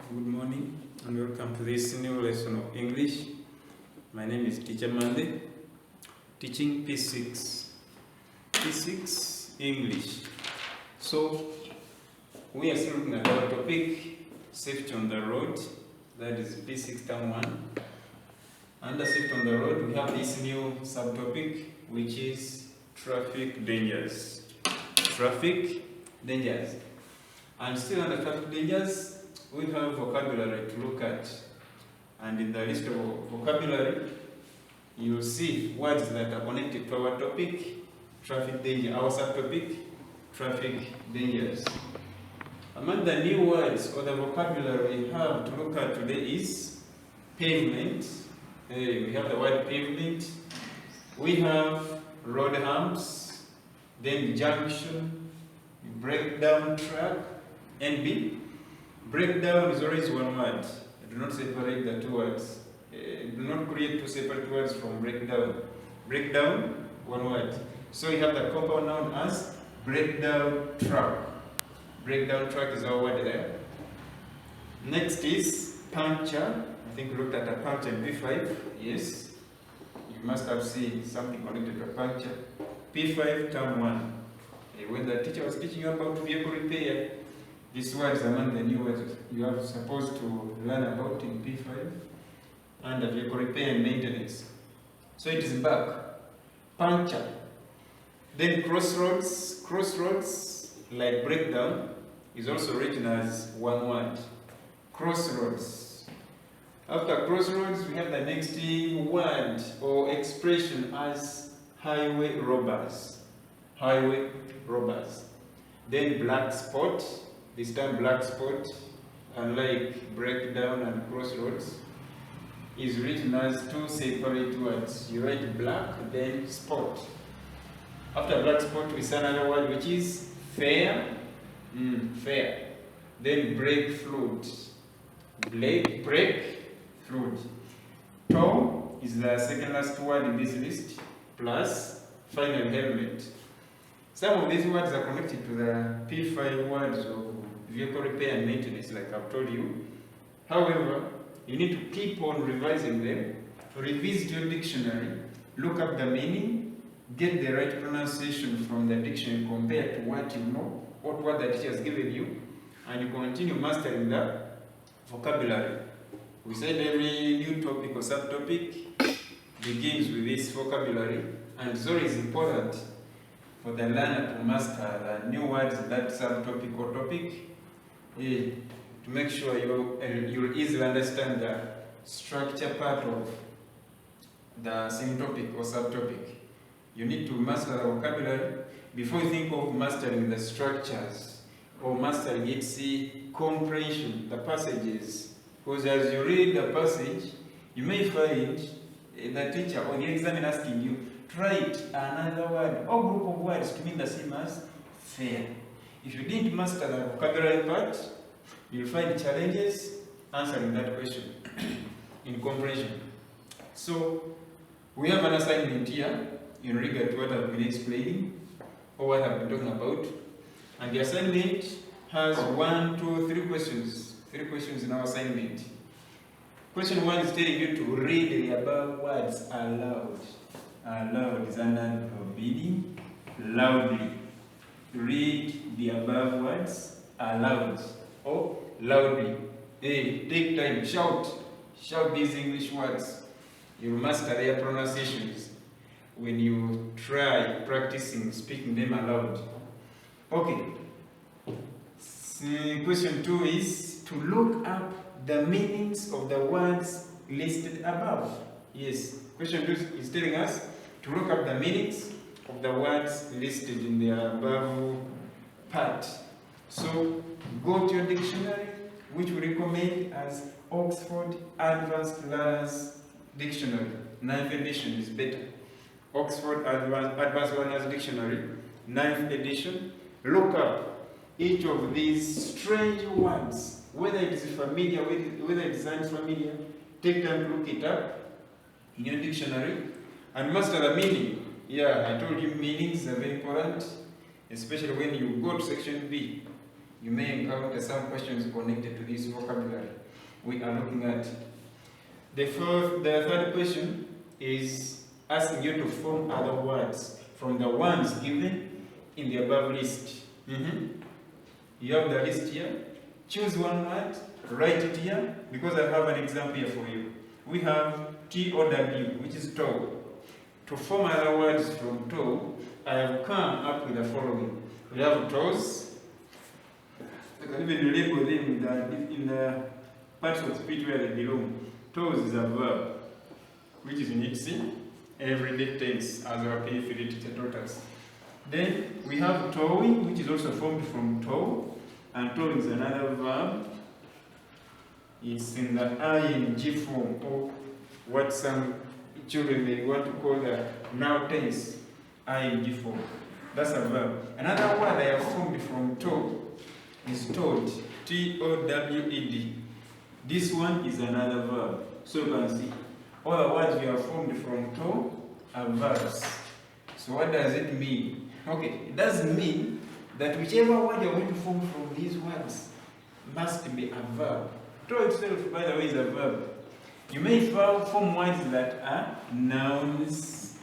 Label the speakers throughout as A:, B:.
A: Good morning and welcome to this new lesson of English. My name is Teacher Mande, teaching P6. P6 English. So, we are still looking at our topic, safety on the road. That is P6 term 1. Under safety on the road, we have this new subtopic, which is traffic dangers. Traffic dangers. And still under traffic dangers, we have vocabulary to look at. And in the list of vocabulary, you will see words that are connected to our topic, traffic danger, our subtopic, traffic dangers. Among the new words or the vocabulary we have to look at today is pavement. We have the word pavement. We have road humps, then junction, breakdown track, and B. Breakdown is always one word. Do not separate the two words. Do not create two separate words from breakdown. Breakdown, one word. So you have the compound noun as breakdown track. Breakdown track is our word there. Next is puncture. I think we looked at a puncture in P5. Yes. You must have seen something connected to a puncture. P5 term 1. When the teacher was teaching you about vehicle repair, this word is among the new words you are supposed to learn about in P5 under vehicle repair and maintenance. So it is back. Puncture. Then crossroads. Crossroads, like breakdown, is also written as one word. Crossroads. After crossroads, we have the next word or expression as highway robbers. Highway robbers. Then black spot. This time black spot, unlike breakdown and crossroads, is written as two separate words. You write black, then spot. After black spot, we see another word which is fair. Fair. Then brake fluid. Brake fluid. Tow is the second last word in this list, plus final helmet. Some of these words are connected to the P5 words of vehicle repair and maintenance, like I've told you. However, you need to keep on revising them, revisit your dictionary, look up the meaning, get the right pronunciation from the dictionary compared to what you know, what the teacher has given you, and you continue mastering the vocabulary. We said every new topic or subtopic begins with this vocabulary, and it's always important for the learner to master the new words in that subtopic or topic, to make sure you'll easily understand the structure part of the same topic or subtopic. You need to master the vocabulary before you think of mastering the structures or mastering its comprehension, the passages. Because as you read the passage, you may find the teacher or the examiner asking you to write another word or group of words to mean the same as fair. If you didn't master the vocabulary part, you'll find challenges answering that question in comprehension. So, we have an assignment here in regard to what I've been explaining or what I've been talking about. And the assignment has 1, 2, 3 questions. 3 questions in our assignment. Question 1 is telling you to read the above words aloud. Aloud is an adverb of meaning. Loudly. Read the above words aloud or loudly. Take time, shout these English words. You'll master their pronunciations when you try practicing speaking them aloud. Okay. Question 2 is to look up the meanings of the words listed above. Yes. Question 2 is telling us to look up the meanings of the words listed in the above part. So, go to your dictionary, which we recommend as Oxford Advanced Learners Dictionary. 9th edition is better. Oxford Advanced Learners Dictionary, 9th edition. Look up each of these strange words, whether it is familiar, whether it is unfamiliar. Take time to look it up in your dictionary and master the meaning. Yeah, I told you meanings are very important, especially when you go to section B. You may encounter some questions connected to this vocabulary we are looking at. The third question is asking you to form other words from the ones given in the above list. You have the list here. Choose one word, write it here, because I have an example here for you. We have TOW, which is toe. To form other words from toe, I have come up with the following. We have toes. I can even label them in the parts of speech where they belong. Toes is a verb, which is in its everyday tense, as our P.6 teacher taught us. Then we have towing, which is also formed from tow, and towing is another verb. It's in the ing form, or what some children may want to call the now tense, ing form. That's a verb. Another word I have formed from tow is towed, T-O-W-E-D. This one is another verb. So you can see, all the words we have formed from tow are verbs. So what does it mean? Okay, it doesn't mean that whichever word you're going to form from these words must be a verb. Tow itself, by the way, is a verb. You may form words that are nouns.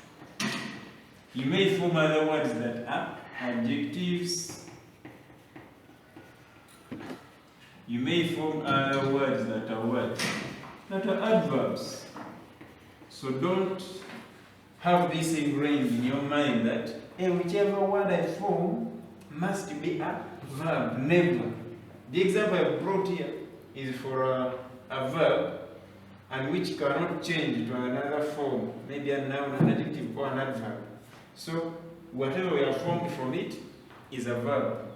A: You may form other words that are adjectives. You may form other words that are what? That are adverbs. So don't have this ingrained in your mind that whichever word I form must be a verb. Never. The example I brought here is for a verb, and which cannot change to another form, maybe a noun, an adjective, or an adverb. So whatever we have formed from it is a verb,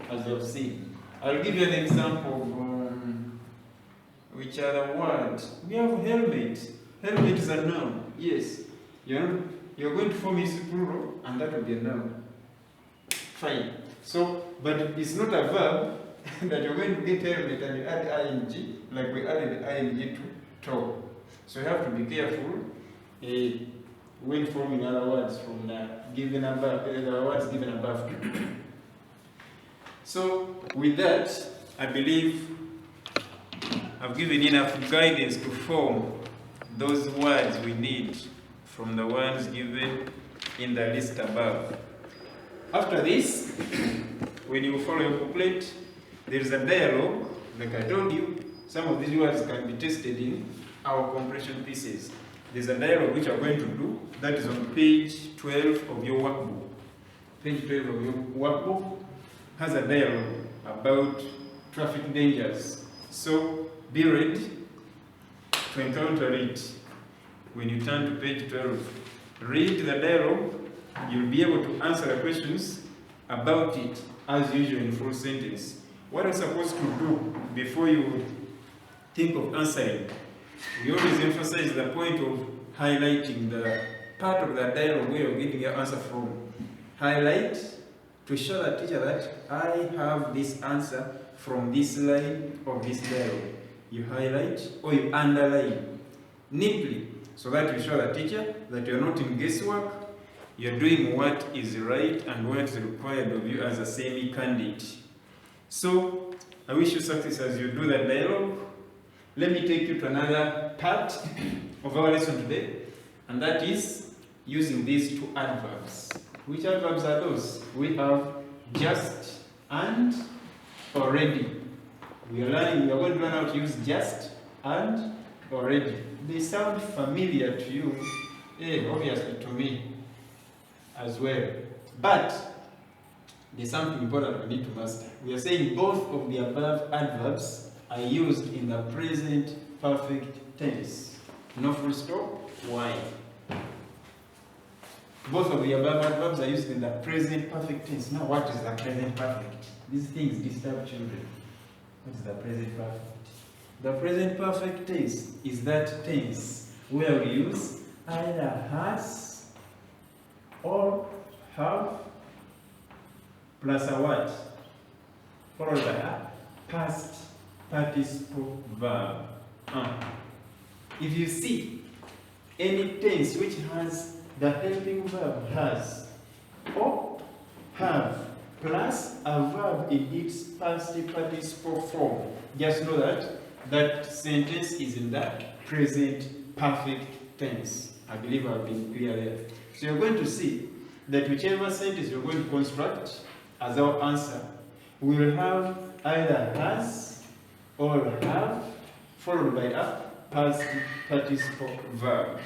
A: as you have seen. I'll give you an example of which other word. We have helmet. Helmet is a noun. Yes. You're going to form its plural, and that will be a noun. Fine. So, but it's not a verb that you're going to get helmet and you add ing, like we added ing to toe. So you have to be careful when forming other words from the words given above. So with that, I believe I've given enough guidance to form those words we need from the ones given in the list above. After this, when you follow your booklet, there is a dialogue. Like I told you, some of these words can be tested in our comprehension pieces. There's a dialogue which I'm going to do. That is on page 12 of your workbook. Page 12 of your workbook has a dialogue about traffic dangers. So be ready to encounter it. When you turn to page 12, read the dialogue. You'll be able to answer the questions about it as usual in full sentence. What are you supposed to do before you think of answering? We always emphasize the point of highlighting the part of the dialogue where you're getting your answer from. Highlight to show the teacher that I have this answer from this line of this dialogue. You highlight or you underline neatly so that you show the teacher that you're not in guesswork, you're doing what is right and what is required of you as a semi-candidate. So, I wish you success as you do that dialogue. Let me take you to another part of our lesson today, and that is using these two adverbs. Which adverbs are those? We have just and already. We are going to learn how to use just and already. They sound familiar to you, obviously to me as well. But there's something important we need to master. We are saying both of the above adverbs are used in the present perfect tense. No full stop. Why? Both of the above adverbs are used in the present perfect tense. Now, what is the present perfect? These things disturb children. What is the present perfect? The present perfect tense is that tense where we use either has or have plus a what? Followed by a past participle verb. If you see any tense which has the helping verb has or have plus a verb in its past participle form. Just know that that sentence is in the present perfect tense. I believe I've been clear there. So you're going to see that whichever sentence you're going to construct as our answer will have either has or have followed by a past participle verb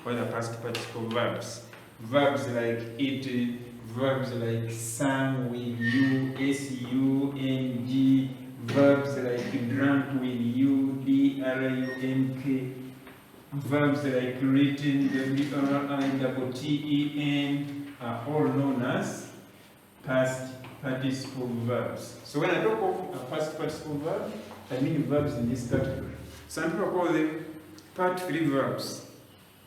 A: or the past participle verbs. Verbs like eaten, verbs like sang with you, S-U-N-G, verbs like drunk with you, D-R-U-N-K, verbs like written, W-R-I-T-T-E-N, are all known as past participle verbs. So when I talk of a past participle verb, I mean verbs in this category. Some people call them part 3 verbs.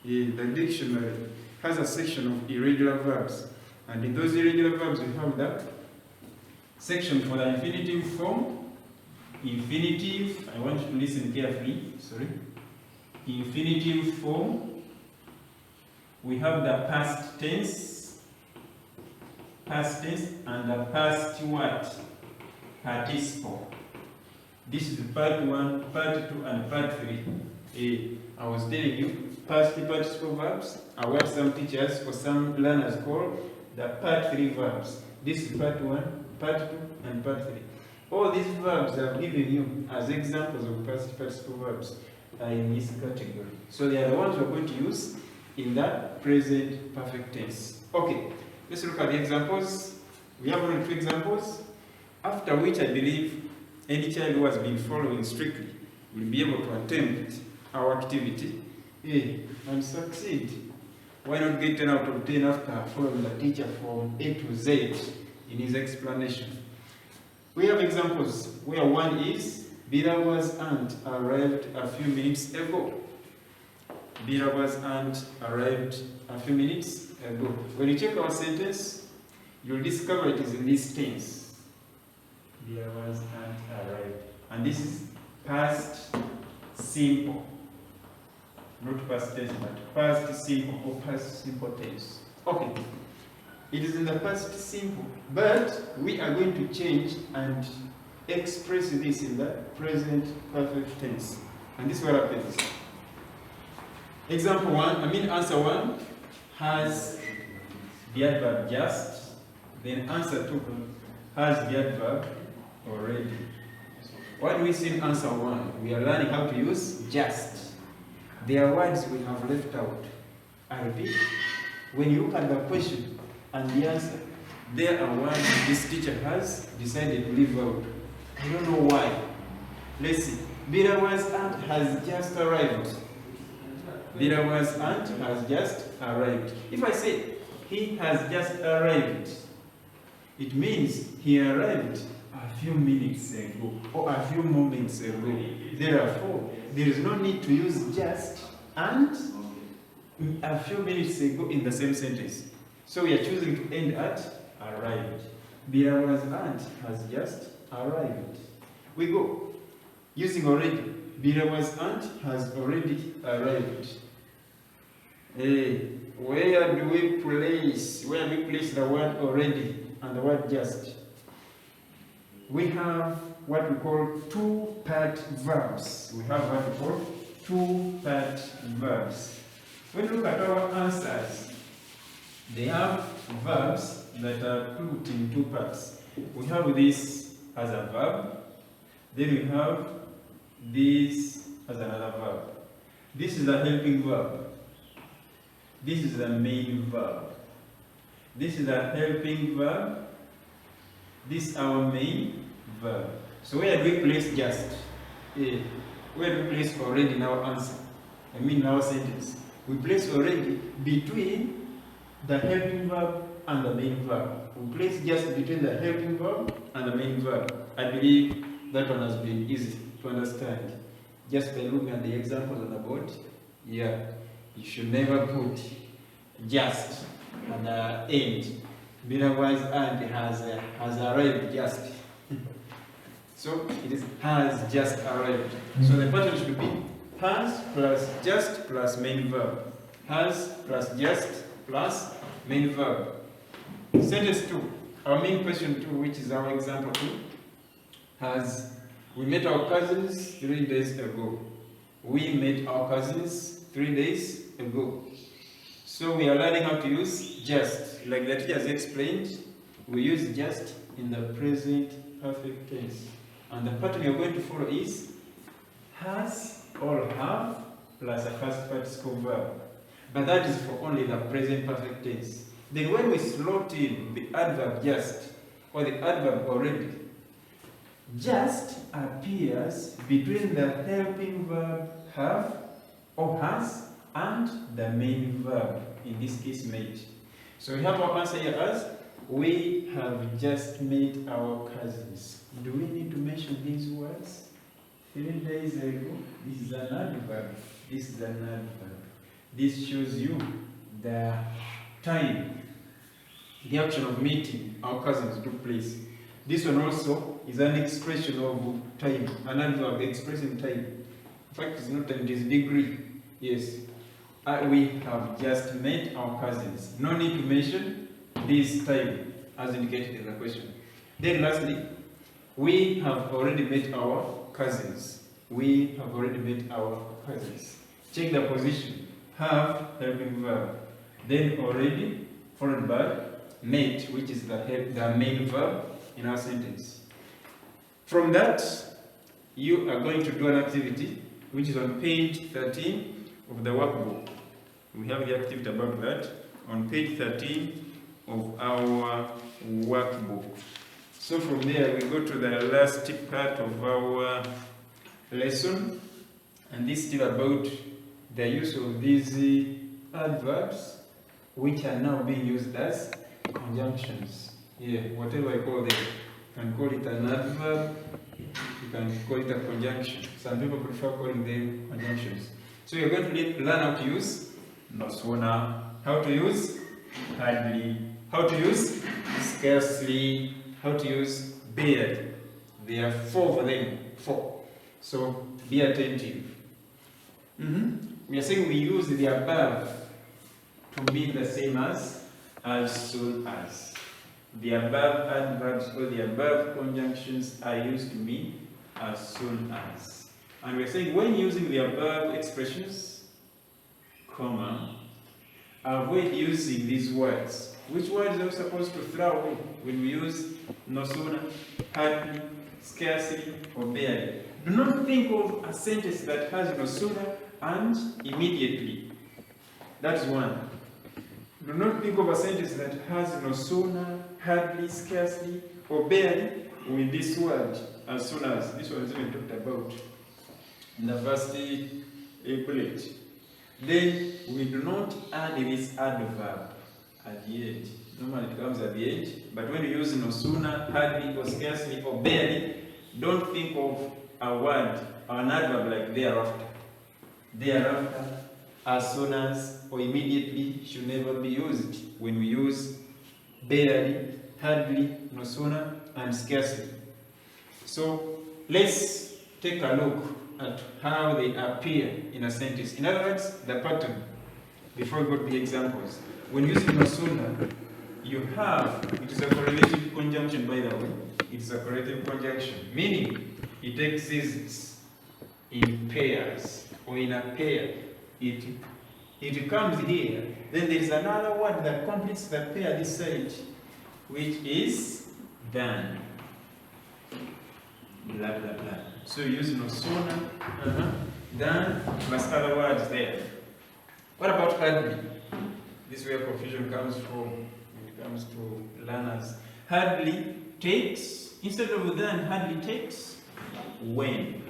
A: The dictionary has a section of irregular verbs. And in those irregular verbs, we have that section for the infinitive form. Infinitive, I want you to listen carefully, sorry. Infinitive form. We have the past tense, and the past what? Participle. This is part 1, part 2, and part 3. I was telling you, past participle verbs are what some teachers or some learners call the part 3 verbs. This is part 1, part 2, and part 3. All these verbs I've given you as examples of past participle verbs are in this category. So they are the ones we're going to use in the present perfect tense. Okay, let's look at the examples. We have only 2 examples, after which I believe any child who has been following strictly will be able to attempt our activity and succeed. Why not get 10 out of 10 after following the teacher from A to Z in his explanation? We have examples where one is, Birawa's aunt arrived a few minutes ago. Birawa's aunt arrived a few minutes ago. When you check our sentence, you'll discover it is in this tense. Birawa's aunt arrived. And this is past simple. Not past tense, but past simple or past simple tense. Okay. It is in the past simple, but we are going to change and express this in the present perfect tense. And this is what happens. Answer 1 has the adverb just, then answer 2 has the adverb already. What do we see in answer 1? We are learning how to use just. There are words we have left out. I repeat, when you look at the question and the answer, there are words this teacher has decided to leave out. I don't know why. Let's see. Birawa's aunt has just arrived. Birawa's aunt has just arrived. If I say he has just arrived, it means he arrived a few minutes ago or a few moments ago. Therefore, there is no need to use just and a few minutes ago in the same sentence. So we are choosing to end at arrived. Birawa's aunt has just arrived. We go. Using already. Birawa's aunt has already arrived. Where do we place the word already and the word just? We have what we call 2-part verbs. When we look at our answers, they have verbs that are put in 2 parts. We have this as a verb, then we have this as another verb. This is a helping verb. This is the main verb. This is a helping verb. This is our main verb. So where do we place just? Where do we place already in our answer? In our sentence. We place already between the helping verb and the main verb. We place just between the helping verb and the main verb. I believe that one has been easy to understand. Just by looking at the examples on the board, you should never put just at the end. Birawa's aunt has arrived just. So it is has just arrived. So the pattern should be has plus just plus main verb. Has plus just plus main verb. Sentence 2. Our main question 2, which is our example 2, has we met our cousins 3 days ago. We met our cousins 3 days ago. So we are learning how to use just. Like the teacher has explained, we use just in the present perfect tense. And the pattern you're going to follow is has or have plus a past participle verb. But that is for only the present perfect tense. Then when we slot in the adverb just or the adverb already, just appears between the helping verb have or has and the main verb, in this case made. So we have our answer here as we have just met our cousins. Do we need to mention these words? 3 days ago, this is an adverb. This is an adverb. This shows you the time, the action of meeting our cousins took place. This one also is an expression of time, an adverb expressing time. In fact, it's not time, it is degree. Yes. We have just met our cousins. No need to mention this time as indicated in the question. Then lastly, we have already met our cousins. We have already met our cousins. Check the position. Have helping verb. Then already followed by met, which is the main verb in our sentence. From that, you are going to do an activity which is on page 13 of the workbook. We have the activity about that on page 13 of our workbook. So from there we go to the last part of our lesson, and this is still about the use of these adverbs which are now being used as conjunctions. Yeah, whatever I call them. You can call it an adverb, you can call it a conjunction. Some people prefer calling them conjunctions. So you're going to learn how to use no sooner, how to use hardly, how to use scarcely, how to use barely. There are 4 of them. 4. So be attentive. We are saying we use the above to mean the same as soon as. The above adverbs or the above conjunctions are used to mean as soon as. And we are saying when using the above expressions, comma, avoid using these words. Which words are we supposed to throw away when we use no sooner, hardly, scarcely, or barely? Do not think of a sentence that has no sooner and immediately. That's one. Do not think of a sentence that has no sooner, hardly, scarcely, or barely with this word as soon as. This one is even talked about in the first bullet. Then we do not add this adverb at the end. Normally it comes at the end, but when you use no sooner, hardly, or scarcely, or barely, don't think of a word or an adverb like thereafter. Thereafter, as soon as, or immediately should never be used when we use barely, hardly, no sooner, and scarcely. So let's take a look at how they appear in a sentence. In other words, the pattern. Before we go to the examples. When using no sooner, you have, it is a correlative conjunction by the way, it is a correlative conjunction, meaning it exists in pairs or in a pair. It comes here, then there is another word that completes the pair this side, which is than. Blah blah blah. So you use no sooner, than plus other words there. What about hardly? This is where confusion comes from when it comes to learners. Hardly takes, instead of than, hardly takes when.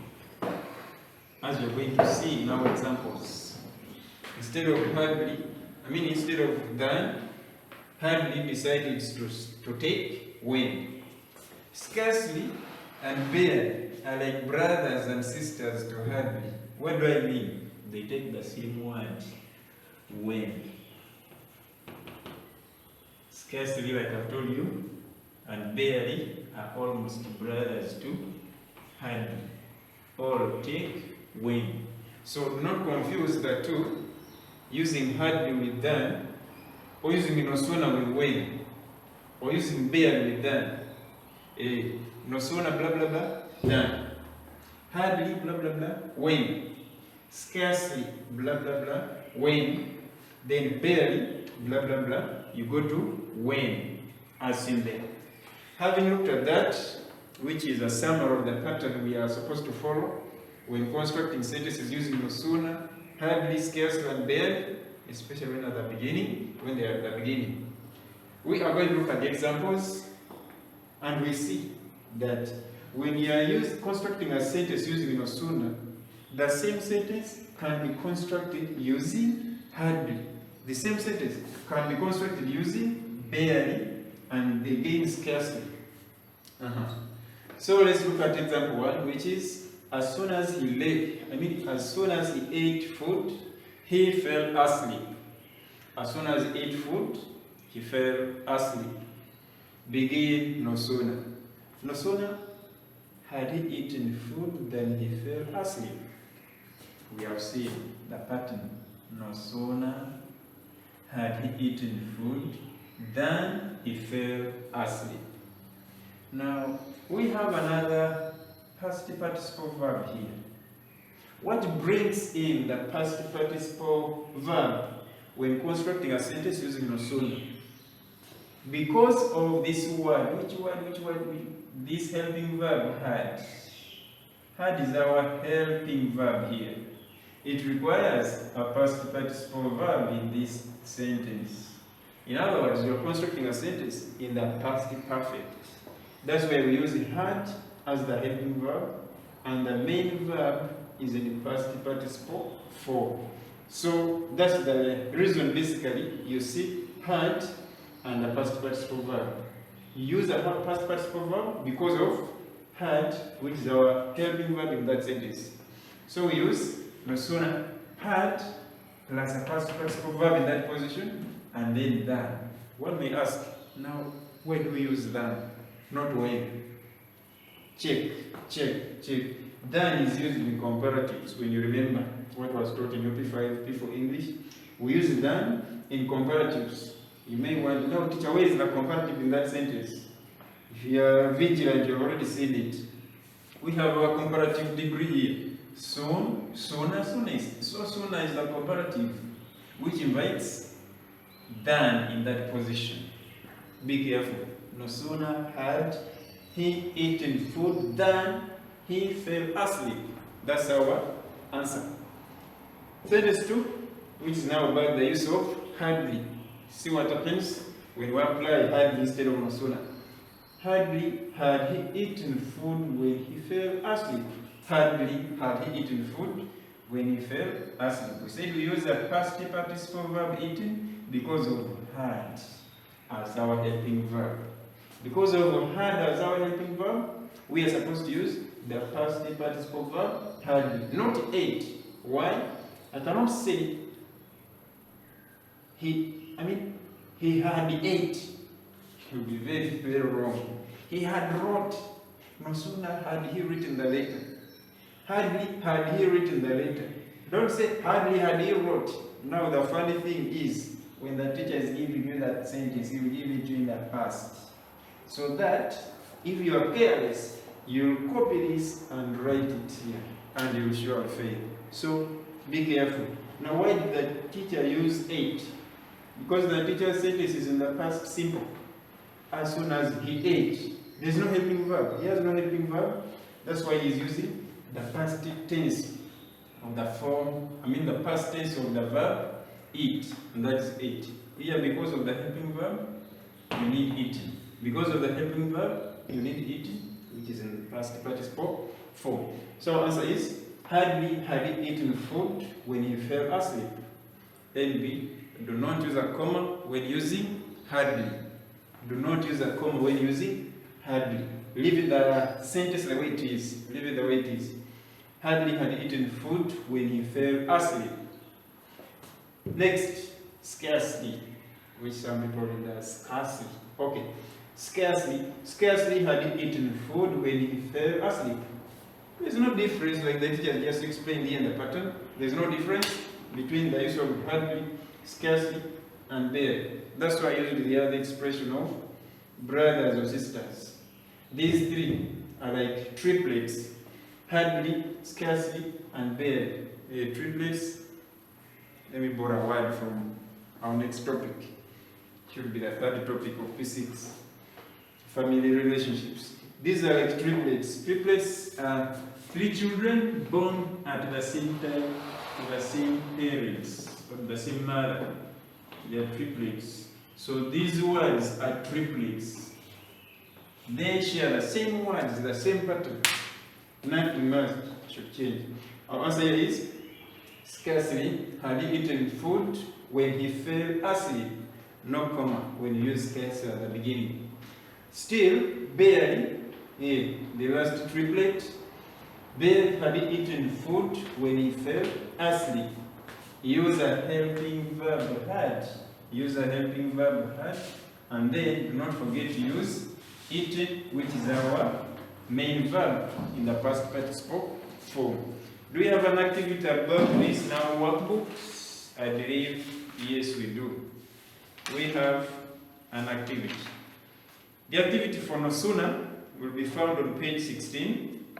A: As you're going to see in our examples. Instead of instead of than, hardly decided to take when. Scarcely and barely are like brothers and sisters to hardly. What do I mean? They take the same word, when. Scarcely, like I've told you, and barely are almost brothers to hardly. All take when. So do not confuse the two, using hardly with than, or using no sooner with when, or using barely than. No sooner blah blah blah than. Hardly blah blah blah when. Scarcely blah blah blah when. Then barely blah blah blah. You go to when, as in there. Having looked at that, which is a summary of the pattern we are supposed to follow when constructing sentences using no sooner, hardly, scarcely, and barely, especially when at the beginning, when they are at the beginning. We are going to look at the examples, and we see that when you are constructing a sentence using no sooner, the same sentence can be constructed using hardly. The same sentence can be constructed using barely and again scarcely. So let's look at example 1, which is as soon as he ate food, he fell asleep. As soon as he ate food, he fell asleep. Begin no sooner. No sooner had he eaten food than he fell asleep. We have seen the pattern. No sooner had he eaten food than he fell asleep. Now, we have another past participle verb here. What brings in the past participle verb when constructing a sentence using no sooner? Because of this word, which word? This helping verb had. Had is our helping verb here. It requires a past participle verb in this sentence. In other words, you're constructing a sentence in the past perfect. That's why we use had as the helping verb, and the main verb is in the past participle form. So that's the reason basically you see had and the past participle verb. You use the past participle verb because of had, which is our helping verb in that sentence. So we use no sooner had plus a past participle verb in that position, and then than. One may ask, now, when do we use than? Not when. Check. Than is used in comparatives. When you remember what was taught in P.5, P4 English, we use than in comparatives. You may want to know, teacher, where is the comparative in that sentence? If you are vigilant, you've already seen it. We have our comparative degree here. Sooner is the comparative, which invites than in that position. Be careful. No sooner had he eaten food than he fell asleep. That's our answer. Sentence 2, which is now about the use of hardly. See what happens when we apply hardly instead of no sooner. Hardly had he eaten food when he fell asleep. Hardly had he eaten food when he fell asleep. We said we use a past participle verb eaten because of had as our helping verb. Because of had as our helping verb, we are supposed to use the past participle verb hardly, not ate. Why? I cannot say he had ate. It will be very, very wrong. He had wrote. No sooner had he written the letter. Hardly had he written the letter. Don't say hardly had he wrote. Now the funny thing is, when the teacher is giving you that sentence, he will give it to you in the past. So that, if you are careless, you'll copy this and write it here, and you'll sure fail. So, be careful. Now, why did the teacher use ate? Because the teacher's sentence is in the past simple. As soon as he ate, there's no helping verb. He has no helping verb. That's why he's using the past tense of the form, the past tense of the verb eat, and that is ate. Here, because of the helping verb, you need eating. Because of the helping verb, you need eating, which is in the past participle form. So answer is, hardly had he eaten food when he fell asleep. Then B, do not use a comma when using hardly. Do not use a comma when using hardly. Leave the sentence the way it is. Leave it the way it is. Hardly had eaten food when he fell asleep. Next, scarcely, which some people read as scarcely. Okay. Scarcely had he eaten food when he fell asleep. There's no difference, like the teacher just explained here in the pattern. There's no difference between the use of hardly, scarcely, and barely. That's why I used the other expression of brothers or sisters. These three are like triplets: hardly, scarcely, and barely. Triplets, let me borrow a word from our next topic. Should be the third topic of P6. Family relationships. These are like triplets. Triplets are three children born at the same time to the same parents or the same mother. They are triplets. So these words are triplets. They share the same words, the same pattern. Nothing much should change. Our answer is scarcely had he eaten food when he fell asleep. No comma when you use scarcely at the beginning. Still, barely, the last triplet. Barely had he eaten food when he fell asleep. Use a helping verb had. Use a helping verb had. And then do not forget to use eaten, which is our main verb in the past participle form. Do we have an activity about this in our workbooks? I believe yes, we do. We have an activity. The activity for no sooner will be found on page 16.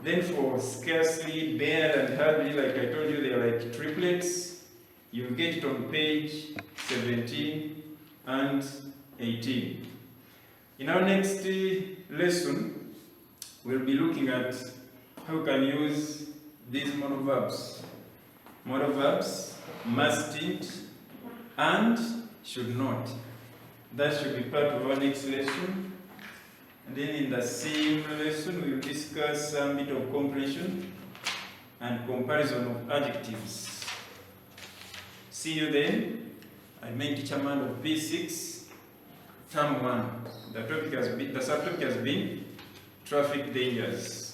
A: Then for scarcely, bare, and hardly, like I told you, they are like triplets. You'll get it on page 17 and 18. In our next lesson, we'll be looking at how we can use these modal verbs. Modal verbs, mustn't, and should not. That should be part of our next lesson. And then in the same lesson, we'll discuss some bit of comprehension and comparison of adjectives. See you then. I'm main teacher man of P6, term 1. The subtopic has been traffic dangers.